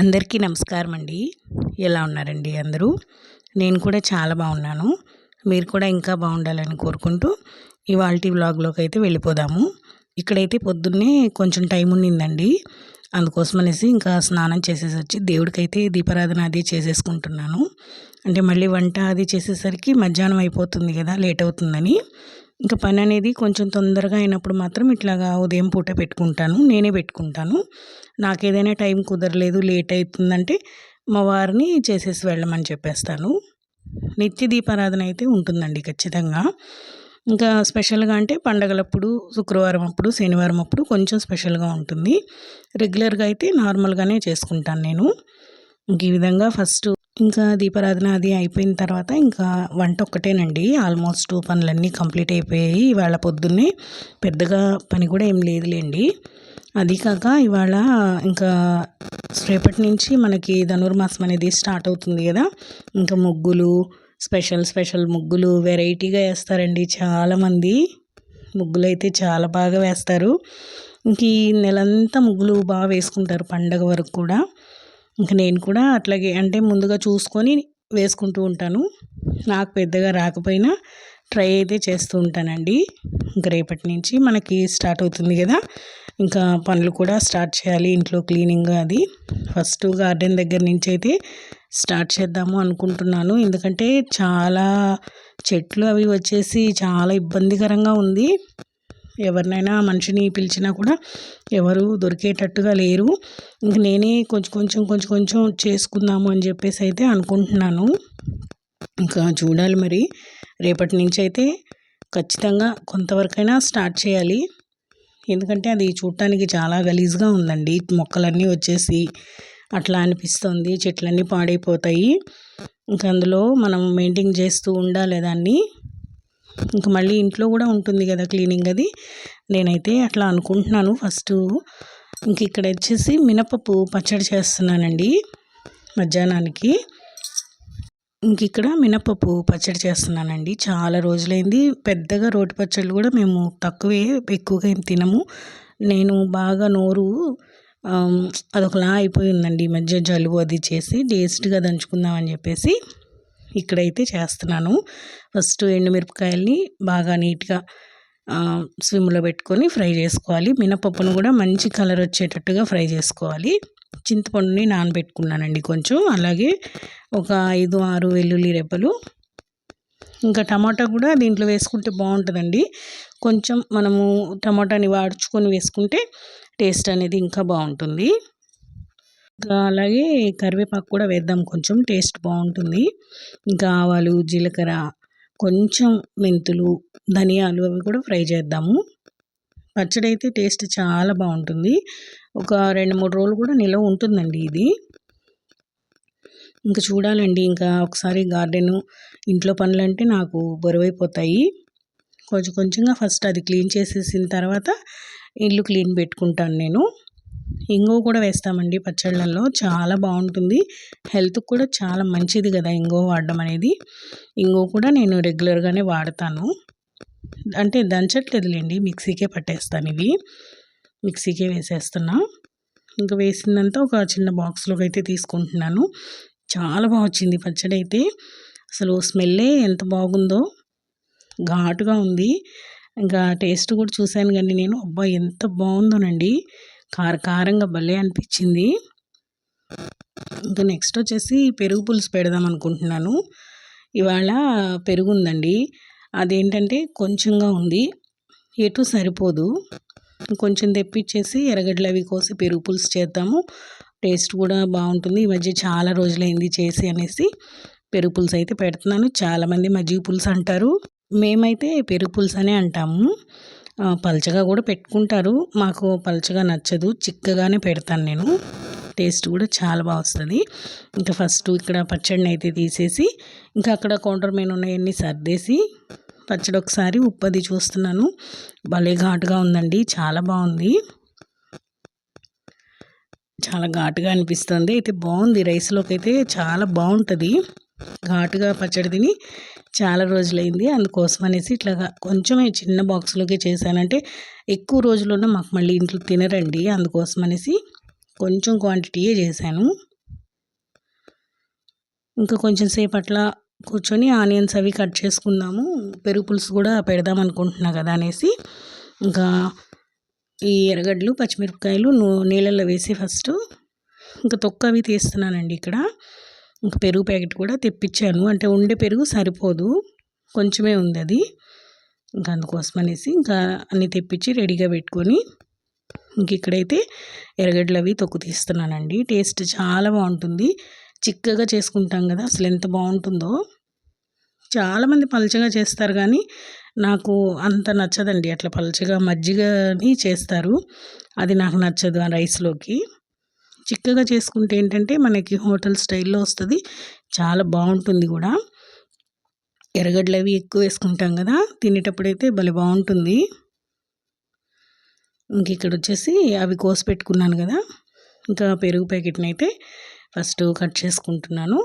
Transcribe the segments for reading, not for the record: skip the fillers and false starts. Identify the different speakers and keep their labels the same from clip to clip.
Speaker 1: అందరికీ నమస్కారం అండి. ఎలా ఉన్నారండి అందరూ? నేను కూడా చాలా బాగున్నాను. మీరు కూడా ఇంకా బాగుండాలని కోరుకుంటూ ఇవాల్టి వ్లాగ్‌లోకి అయితే వెళ్ళిపోదాము. ఇక్కడైతే పొద్దున్నే కొంచెం టైం ఉండిందండి. అందుకోసమనేసి ఇంకా స్నానం చేసేసి వచ్చి దేవుడికైతే దీపారాధన అది చేసేసుకుంటున్నాను. అంటే మళ్ళీ వంట అది చేసేసరికి మధ్యాహ్నం అయిపోతుంది కదా, లేట్ అవుతుందని. ఇంకా పని అనేది కొంచెం తొందరగా అయినప్పుడు మాత్రం ఇట్లాగా ఉదయం పూట పెట్టుకుంటాను. నేనే పెట్టుకుంటాను. నాకేదైనా టైం కుదరలేదు, లేట్ అవుతుందంటే మా వారిని చేసేసి వెళ్ళమని చెప్పేస్తాను. నిత్య దీపారాధన అయితే ఉంటుందండి ఖచ్చితంగా. ఇంకా స్పెషల్‌గా అంటే పండగలప్పుడు, శుక్రవారం అప్పుడు, శనివారం అప్పుడు కొంచెం స్పెషల్‌గా ఉంటుంది. రెగ్యులర్‌గా అయితే నార్మల్‌గానే చేసుకుంటాను నేను. ఇంక ఈ విధంగా ఫస్ట్ ఇంకా దీపారాధన అది అయిపోయిన తర్వాత ఇంకా వంట ఒక్కటేనండి. ఆల్మోస్ట్ పనులన్నీ కంప్లీట్ అయిపోయాయి. ఇవాళ పొద్దున్నే పెద్దగా పని కూడా ఏం లేదులేండి. అది కాక ఇవాళ ఇంకా రేపటి నుంచి మనకి ధనుర్మాసం అనేది స్టార్ట్ అవుతుంది కదా. ఇంకా ముగ్గులు, స్పెషల్ ముగ్గులు వెరైటీగా వేస్తారండి చాలామంది. ముగ్గులైతే చాలా బాగా వేస్తారు. ఇంక ఈ నెలంతా ముగ్గులు బాగా వేసుకుంటారు పండగ వరకు కూడా. ఇంక నేను కూడా అట్లాగే అంటే ముందుగా చూసుకొని వేసుకుంటూ ఉంటాను. నాకు పెద్దగా రాకపోయినా ట్రై అయితే చేస్తూ ఉంటానండి. ఇంక రేపటి నుంచి మనకి స్టార్ట్ అవుతుంది కదా. ఇంకా పనులు కూడా స్టార్ట్ చేయాలి, ఇంట్లో క్లీనింగ్ అది. ఫస్ట్ గార్డెన్ దగ్గర నుంచి అయితే స్టార్ట్ చేద్దాము అనుకుంటున్నాను. ఎందుకంటే చాలా చెట్లు అవి వచ్చేసి చాలా ఇబ్బందికరంగా ఉంది. ఎవరినైనా మనిషిని పిలిచినా కూడా ఎవరు దొరికేటట్టుగా లేరు. ఇంక నేనే కొంచెం చేసుకుందాము అని చెప్పేసి అయితే అనుకుంటున్నాను. ఇంకా చూడాలి మరి. రేపటి నుంచి అయితే ఖచ్చితంగా కొంతవరకైనా స్టార్ట్ చేయాలి. ఎందుకంటే అది చూడటానికి చాలా గలీజ్గా ఉందండి. మొక్కలన్నీ వచ్చేసి అట్లా అనిపిస్తుంది. చెట్లన్నీ పాడైపోతాయి. ఇంకా అందులో మనం మెయింటైన్ చేస్తూ ఉండాలి దాన్ని. ఇంక మళ్ళీ ఇంట్లో కూడా ఉంటుంది కదా క్లీనింగ్ అది. నేనైతే అట్లా అనుకుంటున్నాను ఫస్టు. ఇంక ఇక్కడ వచ్చేసి మినపప్పు పచ్చడి చేస్తున్నానండి మధ్యాహ్నానికి. ఇంక ఇక్కడ మినపప్పు పచ్చడి చేస్తున్నానండి. చాలా రోజులైంది. పెద్దగా రోటి పచ్చళ్ళు కూడా మేము తక్కువే, ఎక్కువగా ఏం తినము. నేను బాగా నోరు అదొకలా అయిపోయిందండి ఈ మధ్య. జలుబు అది చేసి టేస్ట్గా దంచుకుందామని చెప్పేసి ఇక్కడైతే చేస్తున్నాను. ఫస్ట్ ఎండుమిరపకాయల్ని బాగా నీట్గా స్విమ్లో పెట్టుకొని ఫ్రై చేసుకోవాలి. మినపప్పును కూడా మంచి కలర్ వచ్చేటట్టుగా ఫ్రై చేసుకోవాలి. చింతపండుని నానబెట్టుకున్నానండి కొంచెం. అలాగే ఒక 5-6 వెల్లుల్లి రెబ్బలు. ఇంకా టమాటా కూడా దీంట్లో వేసుకుంటే బాగుంటుందండి. కొంచెం మనము టమాటాని వాడ్చుకొని వేసుకుంటే టేస్ట్ అనేది ఇంకా బాగుంటుంది. ఇంకా అలాగే కరివేపాకు కూడా వేద్దాం, కొంచెం టేస్ట్ బాగుంటుంది. ఇంకా ఆవాలు, జీలకర్ర, కొంచెం మెంతులు, ధనియాలు అవి కూడా ఫ్రై చేద్దాము. పచ్చడి అయితే టేస్ట్ చాలా బాగుంటుంది. ఒక 2-3 రోజులు కూడా నిలవ ఉంటుందండి ఇది. ఇంకా చూడాలండి. ఇంకా ఒకసారి గార్డెను, ఇంట్లో పనులంటే నాకు బరువైపోతాయి. కొంచెంగా ఫస్ట్ అది క్లీన్ చేసేసిన తర్వాత ఇల్లు క్లీన్ పెట్టుకుంటాను నేను. ఇంగువ కూడా వేస్తామండి పచ్చళ్ళల్లో, చాలా బాగుంటుంది. హెల్త్కి కూడా చాలా మంచిది కదా ఇంగువ వాడడం అనేది. ఇంగువ కూడా నేను రెగ్యులర్గానే వాడతాను. అంటే దంచట్లేదులేండి, మిక్సీకే పట్టేస్తాను. ఇవి మిక్సీకే వేసేస్తున్నా. ఇంకా వేసిందంతా ఒక చిన్న బాక్స్లోకి అయితే తీసుకుంటున్నాను. చాలా బాగా వచ్చింది పచ్చడి అయితే. అసలు స్మెల్లే ఎంత బాగుందో, ఘాటుగా ఉంది. ఇంకా టేస్ట్ కూడా చూశాను కానీ నేను, అబ్బా ఎంత బాగుందోనండి. కారంగా భలే అనిపించింది. ఇంకా నెక్స్ట్ వచ్చేసి పెరుగు పులుసు పెడదాం అనుకుంటున్నాను. ఇవాళ పెరుగు ఉందండి. అదేంటంటే కొంచెంగా ఉంది, ఎటు సరిపోదు. కొంచెం తెప్పించేసి ఎర్రగడ్డలు అవి కోసి పెరుగు పులుసు చేద్దాము. టేస్ట్ కూడా బాగుంటుంది. ఈ మధ్య చాలా రోజులైంది చేసి అనేసి పెరుగు పులుసు అయితే పెడుతున్నాను. చాలామంది మజ్జిగ పులుసు అంటారు, మేమైతే పెరుగు పులుసు అనే అంటాము. పలచగా కూడా పెట్టుకుంటారు. మాకు పలచగా నచ్చదు, చిక్కగానే పెడతాను నేను. టేస్ట్ కూడా చాలా బాగా వస్తుంది. ఇంకా ఫస్ట్ ఇక్కడ పచ్చడిని అయితే తీసేసి, ఇంకా అక్కడ కౌంటర్ మీద ఉన్నాయన్నీ సర్దేసి పచ్చడి ఒకసారి ఉప్పు అది చూస్తున్నాను. భలే ఘాటుగా ఉందండి, చాలా బాగుంది. చాలా ఘాటుగా అనిపిస్తుంది. అయితే బాగుంది, రైస్లోకి అయితే చాలా బాగుంటుంది. ఘాటుగా పచ్చడి తిని చాలా రోజులైంది. అందుకోసం అనేసి ఇట్లాగా కొంచెమే చిన్న బాక్స్లోకి చేశానంటే ఎక్కువ రోజులున్న మాకు మళ్ళీ ఇంట్లో తినరండి. అందుకోసం అనేసి కొంచెం క్వాంటిటీయే చేశాను. ఇంకా కొంచెం సేపు అట్లా కూర్చొని ఆనియన్స్ అవి కట్ చేసుకుందాము, పెరుగు పులుసు కూడా పెడదాం అనుకుంటున్నా కదా అనేసి ఇంకా ఈ ఎర్రగడ్డలు పచ్చిమిరపకాయలు నీళ్ళల్లో వేసి ఫస్ట్ ఇంకా తొక్క అవి తీస్తున్నానండి. ఇక్కడ ఇంకా పెరుగు ప్యాకెట్ కూడా తెప్పించాను, అంటే ఉండే పెరుగు సరిపోదు, కొంచెమే ఉంది అది. ఇంకా అందుకోసం అనేసి ఇంకా అన్నీ తెప్పించి రెడీగా పెట్టుకొని ఇంక ఇక్కడైతే ఎర్రగడ్డలు అవి తొక్కు తీస్తున్నానండి. టేస్ట్ చాలా బాగుంటుంది, చిక్కగా చేసుకుంటాం కదా, అసలు ఎంత బాగుంటుందో. చాలామంది పలచగా చేస్తారు కానీ నాకు అంత నచ్చదండి. అట్లా పలచగా మజ్జిగని చేస్తారు, అది నాకు నచ్చదు. ఆ రైస్లోకి చిక్కగా చేసుకుంటే ఏంటంటే మనకి హోటల్ స్టైల్లో వస్తుంది, చాలా బాగుంటుంది కూడా. ఎర్రగడ్డలు అవి ఎక్కువ వేసుకుంటాం కదా, తినేటప్పుడైతే భలే బాగుంటుంది. ఇంక ఇక్కడ వచ్చేసి అవి కోసి పెట్టుకున్నాను కదా, ఇంకా పెరుగు ప్యాకెట్ని అయితే ఫస్ట్ కట్ చేసుకుంటున్నాను.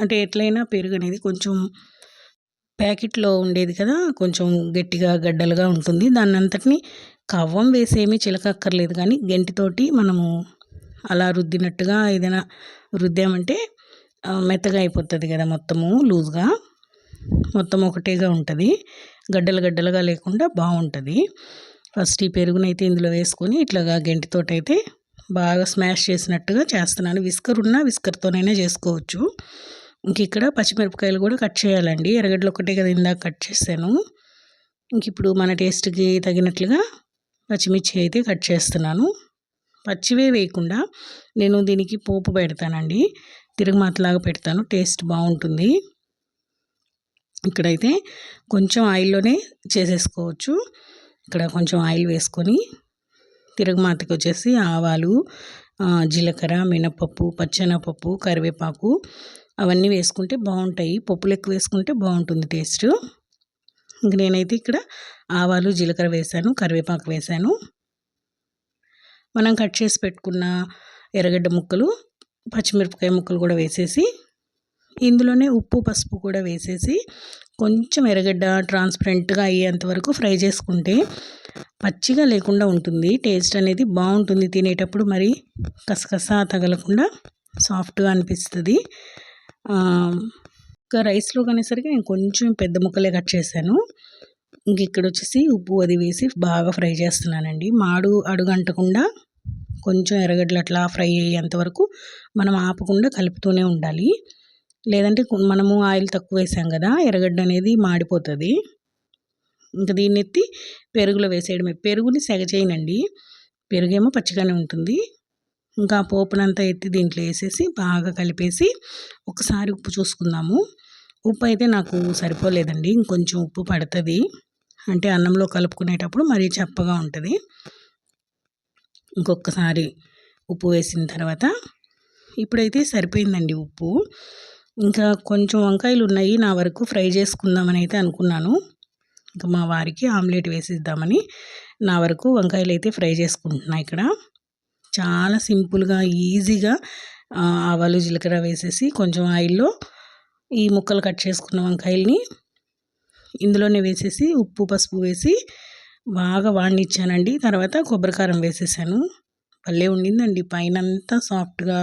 Speaker 1: అంటే ఎట్లయినా పెరుగు అనేది కొంచెం ప్యాకెట్లో ఉండేది కదా, కొంచెం గట్టిగా గడ్డలుగా ఉంటుంది. దాన్ని అంతటిని కవ్వం వేసేమీ చిలకక్కర్లేదు, కానీ గెంటితోటి మనము అలా రుద్దినట్టుగా ఏదైనా రుద్దామంటే మెత్తగా అయిపోతుంది కదా, మొత్తము లూజ్గా, మొత్తం ఒకటేగా ఉంటుంది, గడ్డలు గడ్డలుగా లేకుండా బాగుంటుంది. ఫస్ట్ ఈ పెరుగునైతే ఇందులో వేసుకొని ఇట్లాగా గెంటితోటైతే బాగా స్మాష్ చేసినట్టుగా చేస్తున్నాను. విస్కర్ ఉన్నా విస్కర్తోనైనా చేసుకోవచ్చు. ఇంక ఇక్కడ పచ్చిమిరపకాయలు కూడా కట్ చేయాలండి, ఎర్రగడ్డలు ఒకటే కదా ఇందాక కట్ చేశాను. ఇంక ఇప్పుడు మన టేస్ట్కి తగినట్లుగా పచ్చిమిర్చి అయితే కట్ చేస్తున్నాను. పచ్చివే వేయకుండా నేను దీనికి పోపు పెడతానండి, తిరుగుమాతలాగా పెడతాను, టేస్ట్ బాగుంటుంది. ఇక్కడైతే కొంచెం ఆయిల్లోనే చేసేసుకోవచ్చు. ఇక్కడ కొంచెం ఆయిల్ వేసుకొని తిరుగుమాతకి వచ్చేసి ఆవాలు, జీలకర్ర, మినపప్పు, పచ్చెనపప్పు, కరివేపాకు అవన్నీ వేసుకుంటే బాగుంటాయి. పప్పులు ఎక్కువ వేసుకుంటే బాగుంటుంది టేస్ట్. ఇంక నేనైతే ఇక్కడ ఆవాలు, జీలకర్ర వేసాను, కరివేపాకు వేసాను. మనం కట్ చేసి పెట్టుకున్న ఎర్రగడ్డ ముక్కలు, పచ్చిమిరపకాయ ముక్కలు కూడా వేసేసి ఇందులోనే ఉప్పు పసుపు కూడా వేసేసి కొంచెం ఎర్రగడ్డ ట్రాన్స్పరెంట్గా అయ్యేంత వరకు ఫ్రై చేసుకుంటే పచ్చిగా లేకుండా ఉంటుంది, టేస్ట్ అనేది బాగుంటుంది. తినేటప్పుడు మరి కసకస తగలకుండా సాఫ్ట్గా అనిపిస్తుంది. ఇంకా రైస్లో కనేసరికి నేను కొంచెం పెద్ద ముక్కలే కట్ చేశాను. ఇంక ఇక్కడ వచ్చేసి ఉప్పు అది వేసి బాగా ఫ్రై చేస్తున్నానండి. మాడు అడుగంటకుండా కొంచెం ఎర్రగడ్డలు అట్లా ఫ్రై అయ్యేంత వరకు మనం ఆపకుండా కలుపుతూనే ఉండాలి, లేదంటే మనము ఆయిల్ తక్కువ వేసాం కదా, ఎర్రగడ్డ అనేది మాడిపోతుంది. ఇంకా దీన్ని ఎత్తి పెరుగులో వేసేయడమే. పెరుగుని సెగ చేయనండి, పెరుగేమో పచ్చిగానే ఉంటుంది. ఇంకా పోపునంతా ఎత్తి దీంట్లో వేసేసి బాగా కలిపేసి ఒకసారి ఉప్పు చూసుకుందాము. ఉప్పు అయితే నాకు సరిపోలేదండి, ఇంకొంచెం ఉప్పు పడుతుంది, అంటే అన్నంలో కలుపుకునేటప్పుడు మరీ చప్పగా ఉంటుంది. ఇంకొకసారి ఉప్పు వేసిన తర్వాత ఇప్పుడైతే సరిపోయిందండి ఉప్పు. ఇంకా కొంచెం వంకాయలు ఉన్నాయి నా వరకు, ఫ్రై చేసుకుందామని అయితే అనుకున్నాను. ఇంకా మా వారికి ఆమ్లెట్ వేసిద్దామని నా వరకు వంకాయలు అయితే ఫ్రై చేసుకుంటున్నా. ఇక్కడ చాలా సింపుల్గా ఈజీగా ఆవాలు జీలకర్ర వేసేసి కొంచెం ఆయిల్లో ఈ ముక్కలు కట్ చేసుకున్న వంకాయల్ని ఇందులోనే వేసేసి ఉప్పు పసుపు వేసి బాగా వాడినిచ్చానండి. తర్వాత కొబ్బరికారం వేసేసాను. భలే ఉండిందండి, పైన అంతా సాఫ్ట్గా,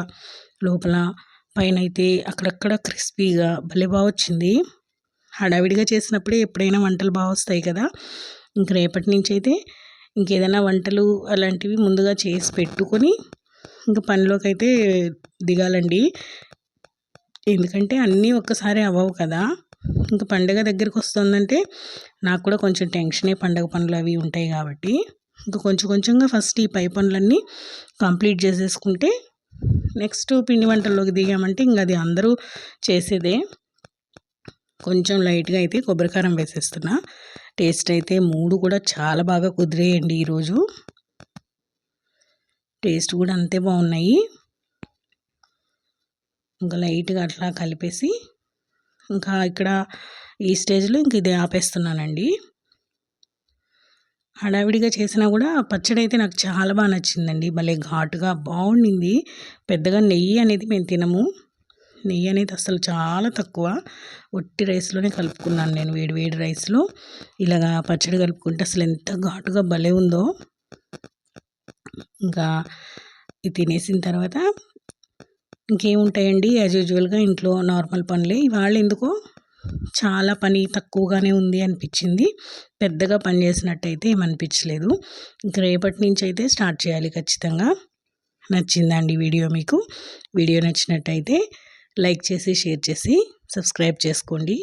Speaker 1: లోపల పైన అయితే అక్కడక్కడ క్రిస్పీగా భలే బాగా వచ్చింది. హడావిడిగా చేసినప్పుడే ఎప్పుడైనా వంటలు బాగా వస్తాయి కదా. ఇంక రేపటి నుంచి అయితే ఇంకేదైనా వంటలు అలాంటివి ముందుగా చేసి పెట్టుకొని ఇంక పనిలోకి అయితే దిగాలండి. ఎందుకంటే అన్నీ ఒక్కసారి అవ్వవు కదా. ఇంకా పండగ దగ్గరికి వస్తుందంటే నాకు కూడా కొంచెం టెన్షనే, పండగ పనులు అవి ఉంటాయి కాబట్టి. ఇంకా కొంచెం కొంచెంగా ఫస్ట్ ఈ పై పనులన్నీ కంప్లీట్ చేసేసుకుంటే నెక్స్ట్ పిండి వంటల్లోకి దిగామంటే ఇంకా అది అందరూ చేసేదే. కొంచెం లైట్గా అయితే కొబ్బరికారం వేసేస్తున్నా. టేస్ట్ అయితే 3 కూడా చాలా బాగా కుదిరేయండి ఈరోజు, టేస్ట్ కూడా అంతే బాగున్నాయి. ఇంకా లైట్గా అట్లా కలిపేసి ఇంకా ఇక్కడ ఈ స్టేజ్లో ఇంక ఇది ఆపేస్తున్నానండి. హడావిడిగా చేసినా కూడా పచ్చడి అయితే నాకు చాలా బాగా నచ్చిందండి, భలే ఘాటుగా బాగుండింది. పెద్దగా నెయ్యి అనేది మేము తినము, నెయ్యి అనేది అసలు చాలా తక్కువ. ఒట్టి రైస్లోనే కలుపుకున్నాను నేను, వేడి వేడి రైస్లో ఇలాగా పచ్చడి కలుపుకుంటే అసలు ఎంత ఘాటుగా భలే ఉందో. ఇంకా ఇది తినేసిన తర్వాత ఇంకేముంటాయండి, యాజ్ యూజువల్గా ఇంట్లో నార్మల్ పనులే. ఇవాళ ఎందుకో చాలా పని తక్కువగానే ఉంది అనిపించింది. పెద్దగా పని చేసినట్టయితే ఏమనిపించలేదు. ఇంక రేపటి నుంచి అయితే స్టార్ట్ చేయాలి ఖచ్చితంగా. నచ్చిందండి వీడియో మీకు? వీడియో నచ్చినట్టయితే లైక్ చేసి, షేర్ చేసి, సబ్స్క్రైబ్ చేసుకోండి.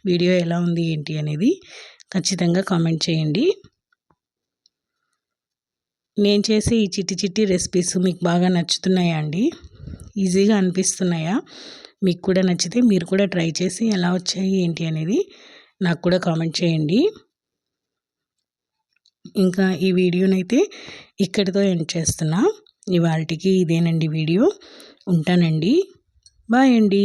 Speaker 1: వీడియో ఎలా ఉంది ఏంటి అనేది ఖచ్చితంగా కామెంట్ చేయండి. నేను చేసే ఈ చిట్టి చిట్టి రెసిపీస్ మీకు బాగా నచ్చుతున్నాయా అండి? ఈజీగా అనిపిస్తున్నాయా? మీకు కూడా నచ్చితే మీరు కూడా ట్రై చేసి ఎలా వచ్చాయి ఏంటి అనేది నాకు కూడా కామెంట్ చేయండి. ఇంకా ఈ వీడియోనైతే ఇక్కడితో ఎండ్ చేస్తున్నా. ఇవాళకి ఇదేనండి వీడియో. ఉంటానండి. బాయ్ అండి.